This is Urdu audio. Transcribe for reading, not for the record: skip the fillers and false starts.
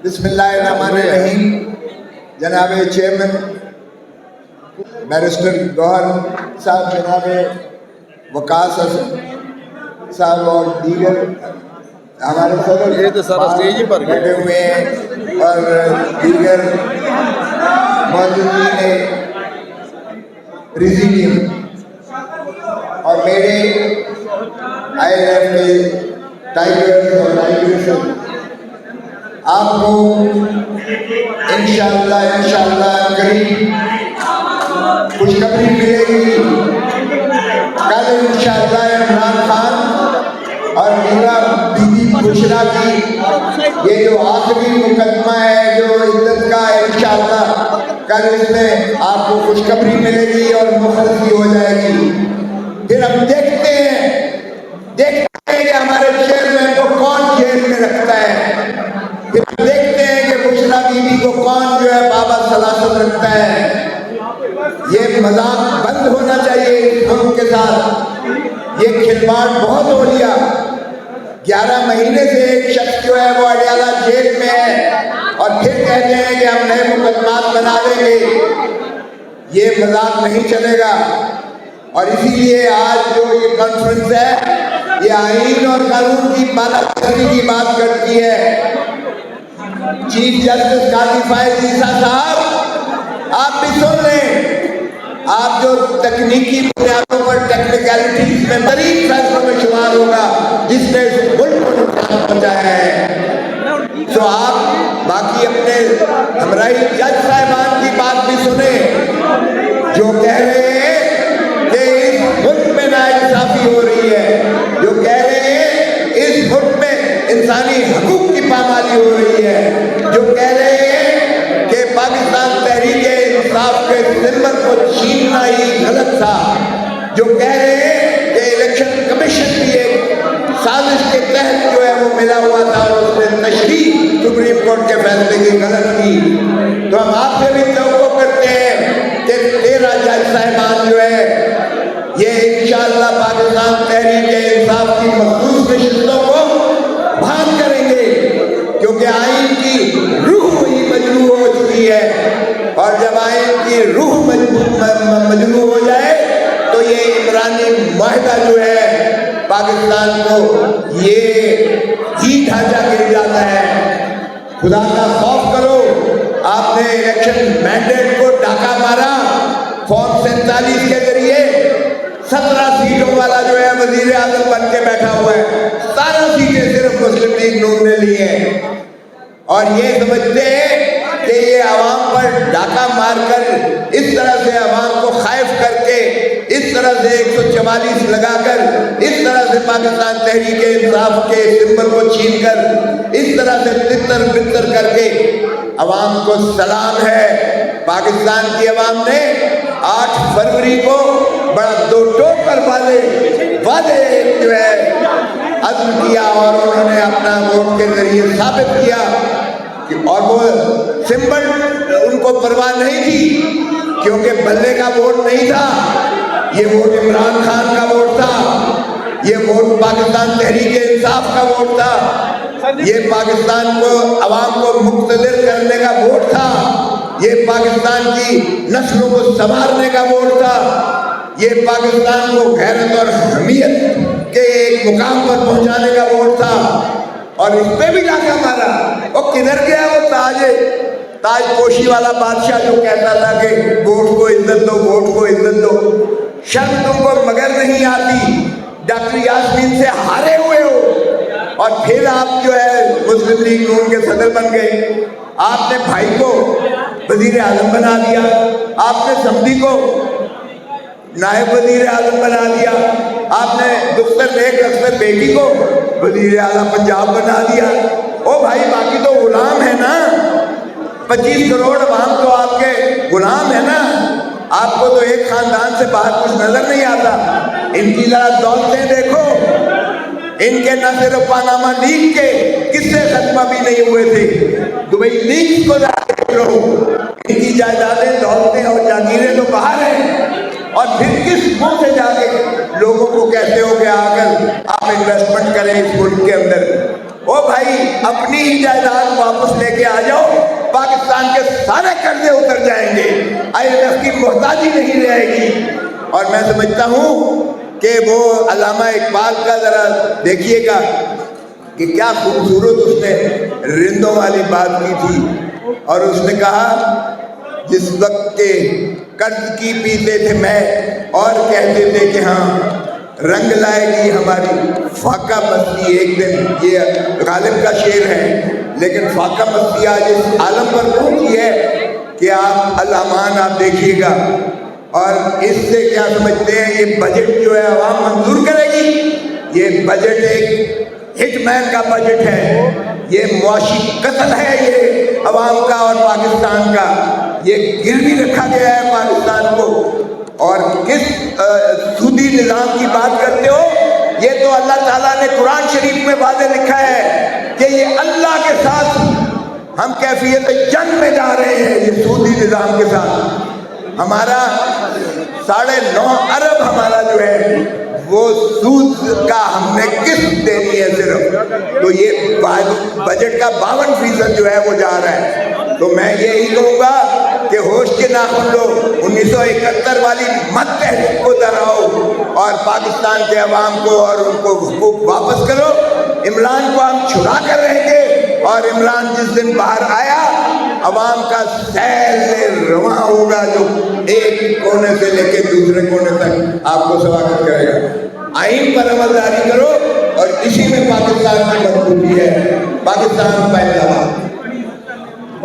بسم اللہ الرحمن الرحیم. جناب چیئرمین بیرسٹر گوہر صاحب، جناب وقاص حسن صاحب اور دیگر ہمارے صدر یہ تو سارا اسٹیج ہی پر بیٹھے ہوئے ہیں اور دیگر موجودین پریزیڈیم اور میرے آئی ایف کے ٹائیگرز اور ٹائیگرز، آپ کو انشاءاللہ قریب خوشخبری ملے گی. کل انشاءاللہ عمران خان اور میرا بی بی بشرا کی یہ جو آخری مقدمہ ہے جو عدت کا ہے، انشاءاللہ کل اس میں آپ کو خوشخبری ملے گی اور مخلصی ہو جائے گی. پھر ہم دیکھتے ہیں کہ ہمارے چیئرمین کو کون جیل میں رکھتا ہے. پھر دیکھتے ہیں کہ بشرا بی بی کو کون جو ہے بابا سلاسل رکھتا ہے. یہ مذاق بند ہونا چاہیے اس ملک کے ساتھ. یہ کھلواڑ بہت ہو لیا. 11 مہینے سے ایک شخص جو ہے وہ اڈیالہ جیل میں ہے اور پھر کہتے ہیں کہ ہم نئے مقدمات بنا دیں گے. یہ مذاق نہیں چلے گا. اور اسی لیے آج جو یہ کانفرنس ہے یہ آئین اور قانون کی بالا تری کی بات کرتی ہے. چیف جسٹس قاضی فائز عیسیٰ صاحب، آپ بھی سن لیں. آپ جو تکنیکی بنیادوں پر ٹیکنیکلٹیز میں بڑی فیصلوں میں شمار ہوگا جس نے اس ملک کو نقصان پہنچایا ہے. تو آپ باقی اپنے ہمراہی جج صاحبان کی بات بھی سنیں جو کہہ رہے ہیں کہ اس ملک میں ناانصافی ہو رہی ہے، جو کہہ رہے ہیں اس ملک میں انسانی حقوق کی پامالی ہو رہی ہے، جو کہہ رہے ہیں کہ پاکستان تحریک انصاف کے سمبل کو چھیننا ہی غلط تھا، جو کہہ رہے ہیں کہ الیکشن کمیشن بھی ایک سازش کے تحت جو ہے وہ ملا ہوا تھا اور اس نے تشریح سپریم کورٹ کے فیصلے کی غلط کی. تو ہم آپ سے بھی توقع کرتے ہیں کہ 13 جج صاحبان جو ہے یہ انشاءاللہ پاکستان تحریک انصاف کی مخصوص نشستوں کو بحال کریں گے، کیونکہ آئین کی روح ہی مجروح ہو چکی ہے. اور جب آئین کی روح مجروح ہو جائے تو یہ عمرانی معاہدہ جو ہے پاکستان کو یہ ہی ڈھانچہ گر جاتا ہے. خدا کا خوف کرو. آپ نے الیکشن مینڈیٹ کو ڈاکہ مارا. فارم 47 کے ذریعے 17 سیٹوں والا جو ہے وزیر اعظم بن کے بیٹھا ہوا ہے. 17 سیٹیں صرف مسلم لیگ نون نے لی ہیں اور یہ سمجھتے ہیں کہ یہ عوام پر ڈاکہ مار کر اس طرح سے عوام کو خائف کر کے اس طرح سے 144 لگا کر اس طرح سے پاکستان تحریک انصاف کے سمبل کو چھین کر اس طرح سے تتر بتر کر کے عوام کو سلام ہے. پاکستان کی عوام نے 8 فروری کو بڑا دو ٹوکر وعدے جو ہے عزم کیا اور انہوں نے اپنا ووٹ کے ذریعے ثابت کیا. اور وہ سمبل ان کو پرواہ نہیں تھی کیونکہ بلے کا ووٹ نہیں تھا. یہ ووٹ عمران خان کا ووٹ تھا. یہ ووٹ پاکستان تحریک انصاف کا ووٹ تھا. یہ پاکستان کو عوام کو مقتدر کرنے کا ووٹ تھا. یہ پاکستان کی نسلوں کو سنوارنے کا ووٹ تھا. یہ پاکستان کو غیرت اور حمیت کے ایک مقام پر پہنچانے کا ووٹ تھا. اور اس پہ بھی ڈاکہ مارا. وہ کدھر گیا وہ تاج پوشی والا بادشاہ جو کہتا تھا کہ ووٹ کو عزت دو، ووٹ کو عزت دو. شرم تم کو مگر نہیں آتی. ڈاکٹر یاسمین سے ہارے ہوئے ہو اور پھر آپ جو ہے مسلم لیگ نون کے صدر بن گئے. آپ نے بھائی کو وزیر اعظم بنا دیا. آپ نے سمدھی کو نائب وزیر اعظم بنا دیا. آپ نے دختر نیک اختر بیٹی کو وزیر اعلیٰ پنجاب بنا دیا. او بھائی باقی تو غلام ہے نا. 25 کروڑ عوام تو آپ کے غلام ہے نا. آپ کو تو ایک خاندان سے باہر کچھ نظر نہیں آتا. ان کی ذرا دولتیں دیکھو. ان کے نہ صرف پاناما لیگ کے قصے ختمہ بھی نہیں ہوئے تھے. دبئی لیگ کو دیکھ لو. ان کی جائیدادیں، دولتیں اور جاگیریں تو باہر ہیں. اور پھر کس منہ سے جا کے لوگوں کو کہتے ہو کہ آ کر آپ انویسٹمنٹ کریں اس ملک کے اندر. او بھائی اپنی ہی جائیداد واپس لے کے آ جاؤ، پاکستان کے سارے قرضے اتر جائیں گے، IMF کی محتاجی نہیں رہے گی۔ اور میں سمجھتا ہوں کہ وہ علامہ اقبال کا ذرا دیکھیے گا کہ کیا خوبصورت اس نے رندوں والی بات کی تھی، اور اس نے کہا جس وقت کے قرض کی پیتے تھے میں اور کہتے تھے کہ ہاں رنگ لائے گی ہماری فاقہ مستی ایک دن، یہ غالب کا شعر ہے، لیکن فاقہ مستی آج اس عالم پر پہنچی ہے کہ آپ الامان آپ دیکھیے گا۔ اور اس سے کیا سمجھتے ہیں، یہ بجٹ جو ہے عوام منظور کرے گی؟ یہ بجٹ ایک ہٹ مین کا بجٹ ہے، یہ معاشی قتل ہے یہ عوام کا اور پاکستان کا، یہ گروی رکھا گیا ہے پاکستان کو۔ اور کس سودی نظام کی بات کرتے ہو؟ یہ تو اللہ تعالیٰ نے قرآن شریف میں واضح لکھا ہے کہ یہ اللہ کے ساتھ ہم کیفیت جنگ میں جا رہے ہیں، یہ سودی نظام کے ساتھ۔ ہمارا 9.5 ارب ہمارا جو ہے وہ سود کا ہم نے قسط دینی ہے صرف، تو یہ بجٹ کا 52% جو ہے وہ جا رہا ہے۔ تو میں یہی کہوں گا کہ ہوش کے ناخن لو، 1971 والی مت تحریک کو دہراؤ اور پاکستان کے عوام کو اور ان کو حقوق واپس کرو۔ عمران کو ہم چھڑا کر رہیں گے، اور عمران جس دن باہر آیا عوام کا سیل رواں ہوگا جو ایک کونے سے لے کے دوسرے کونے تک آپ کو سواگت کرے گا۔ آئین پر عمل جاری کرو اور اسی میں پاکستان کی مضبوطی ہے۔ پاکستان پہلا